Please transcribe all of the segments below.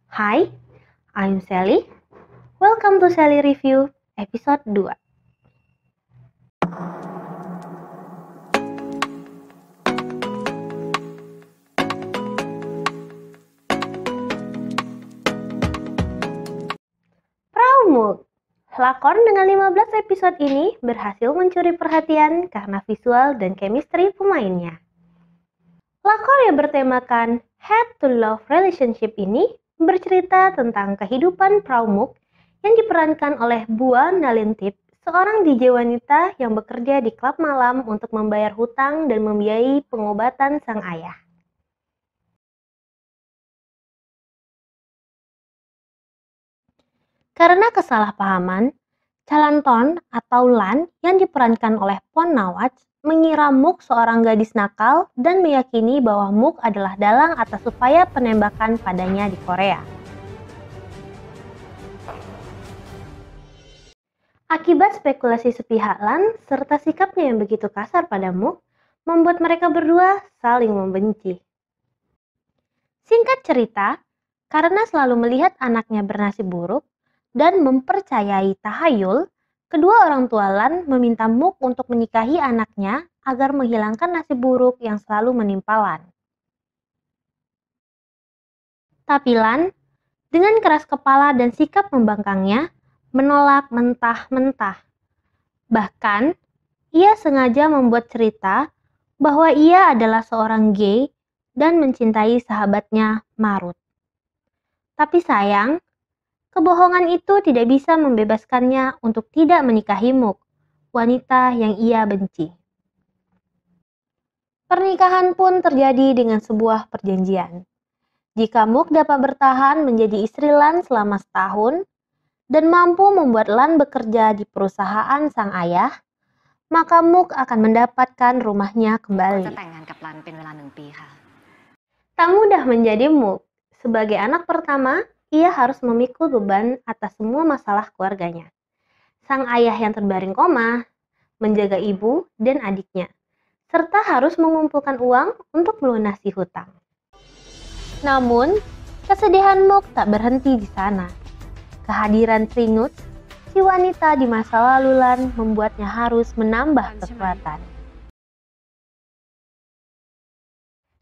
Hi, I'm Sally. Welcome to Sally Review episode 2. Praumuk. Lakon dengan 15 episode ini berhasil mencuri perhatian karena visual dan chemistry pemainnya. Lakon yang bertemakan Head to Love Relationship ini bercerita tentang kehidupan Praumuk yang diperankan oleh Bua Nalintip, seorang DJ wanita yang bekerja di klub malam untuk membayar hutang dan membiayai pengobatan sang ayah. Karena kesalahpahaman, Chalanton atau Lan yang diperankan oleh Pon Nawaz mengira Mook seorang gadis nakal dan meyakini bahwa Mook adalah dalang atas upaya penembakan padanya di Korea. Akibat spekulasi sepihak Lan serta sikapnya yang begitu kasar pada Mook, membuat mereka berdua saling membenci. Singkat cerita, karena selalu melihat anaknya bernasib buruk dan mempercayai tahayul, kedua orang tua Lan meminta Mook untuk menikahi anaknya agar menghilangkan nasib buruk yang selalu menimpa Lan. Tapi Lan, dengan keras kepala dan sikap membangkangnya, menolak mentah-mentah. Bahkan, ia sengaja membuat cerita bahwa ia adalah seorang gay dan mencintai sahabatnya Marut. Tapi sayang, kebohongan itu tidak bisa membebaskannya untuk tidak menikahi Mook, wanita yang ia benci. Pernikahan pun terjadi dengan sebuah perjanjian. Jika Mook dapat bertahan menjadi istri Lan selama setahun dan mampu membuat Lan bekerja di perusahaan sang ayah, maka Mook akan mendapatkan rumahnya kembali. Tak mudah menjadi Mook. Sebagai anak pertama, ia harus memikul beban atas semua masalah keluarganya. Sang ayah yang terbaring koma, menjaga ibu dan adiknya, serta harus mengumpulkan uang untuk melunasi hutang. Namun, kesedihan Mook tak berhenti di sana. Kehadiran Trinut, si wanita di masa lalu Lan, membuatnya harus menambah kekuatan.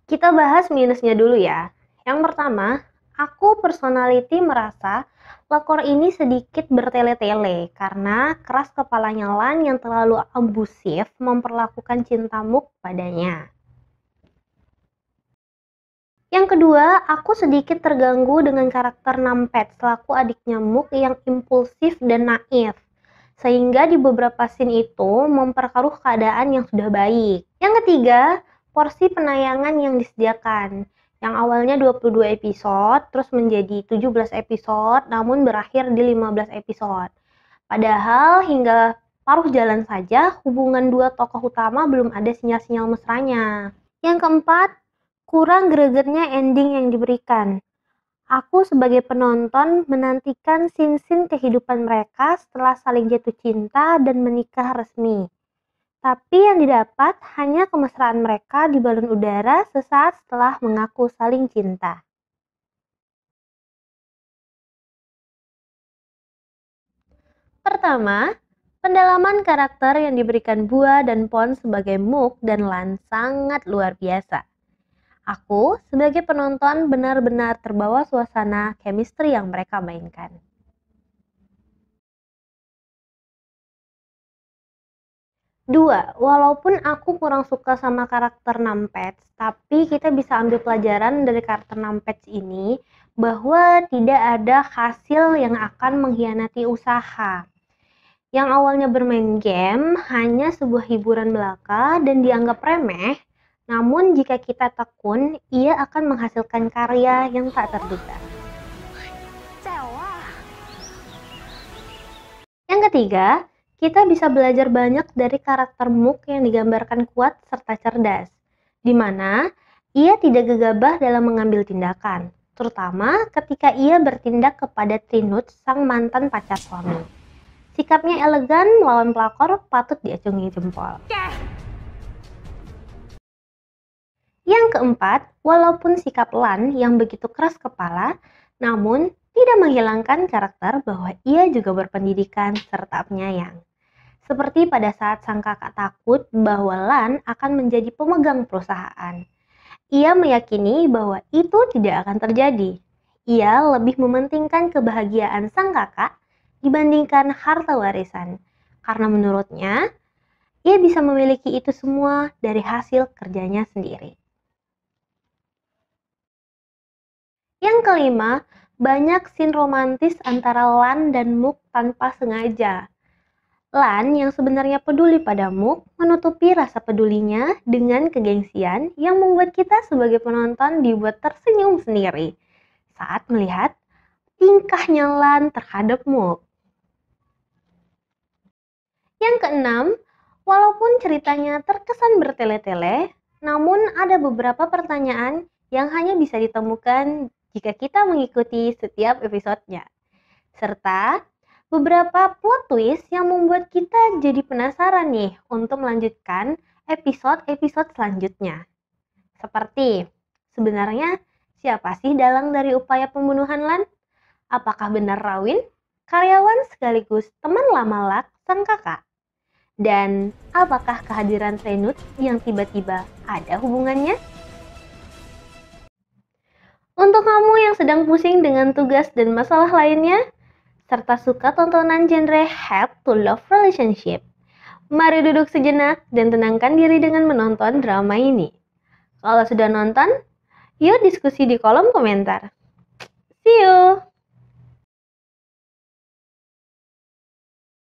Kita bahas minusnya dulu ya. Yang pertama, aku personality merasa lakon ini sedikit bertele-tele karena keras kepalanya Lan yang terlalu abusif memperlakukan cinta Mook padanya. Yang kedua, aku sedikit terganggu dengan karakter Nampet selaku adiknya Mook yang impulsif dan naif. Sehingga di beberapa scene itu memperkeruh keadaan yang sudah baik. Yang ketiga, porsi penayangan yang disediakan. Yang awalnya 22 episode, terus menjadi 17 episode, namun berakhir di 15 episode. Padahal hingga paruh jalan saja, hubungan dua tokoh utama belum ada sinyal-sinyal mesranya. Yang keempat, kurang gregetnya ending yang diberikan. Aku sebagai penonton menantikan scene-scene kehidupan mereka setelah saling jatuh cinta dan menikah resmi. Tapi yang didapat hanya kemesraan mereka di balon udara sesaat setelah mengaku saling cinta. Pertama, pendalaman karakter yang diberikan Bua dan Pon sebagai Mook dan Lan sangat luar biasa. Aku sebagai penonton benar-benar terbawa suasana chemistry yang mereka mainkan. Dua, walaupun aku kurang suka sama karakter Nampets, tapi kita bisa ambil pelajaran dari karakter Nampets ini bahwa tidak ada hasil yang akan mengkhianati usaha. Yang awalnya bermain game hanya sebuah hiburan belaka dan dianggap remeh, namun jika kita tekun, ia akan menghasilkan karya yang tak terduga. Yang ketiga, kita bisa belajar banyak dari karakter Mook yang digambarkan kuat serta cerdas, di mana ia tidak gegabah dalam mengambil tindakan, terutama ketika ia bertindak kepada Trinut, sang mantan pacar suami. Sikapnya elegan melawan pelakor patut diacungi jempol. Yang keempat, walaupun sikap Lan yang begitu keras kepala, namun tidak menghilangkan karakter bahwa ia juga berpendidikan serta penyayang. Seperti pada saat sang kakak takut bahwa Lan akan menjadi pemegang perusahaan. Ia meyakini bahwa itu tidak akan terjadi. Ia lebih mementingkan kebahagiaan sang kakak dibandingkan harta warisan. Karena menurutnya, ia bisa memiliki itu semua dari hasil kerjanya sendiri. Yang kelima, banyak scene romantis antara Lan dan Mook tanpa sengaja. Lan yang sebenarnya peduli pada Mook menutupi rasa pedulinya dengan kegengsian yang membuat kita sebagai penonton dibuat tersenyum sendiri saat melihat tingkahnya Lan terhadap Mook. Yang keenam, walaupun ceritanya terkesan bertele-tele, namun ada beberapa pertanyaan yang hanya bisa ditemukan jika kita mengikuti setiap episodenya. Serta beberapa plot twist yang membuat kita jadi penasaran nih untuk melanjutkan episode-episode selanjutnya. Seperti, sebenarnya siapa sih dalang dari upaya pembunuhan Lan? Apakah benar Rawin, karyawan sekaligus teman lama Lak, sang kakak? Dan apakah kehadiran Trenut yang tiba-tiba ada hubungannya? Untuk kamu yang sedang pusing dengan tugas dan masalah lainnya, serta suka tontonan genre Hate to Love Relationship, mari duduk sejenak dan tenangkan diri dengan menonton drama ini. Kalau sudah nonton, yuk diskusi di kolom komentar. See you!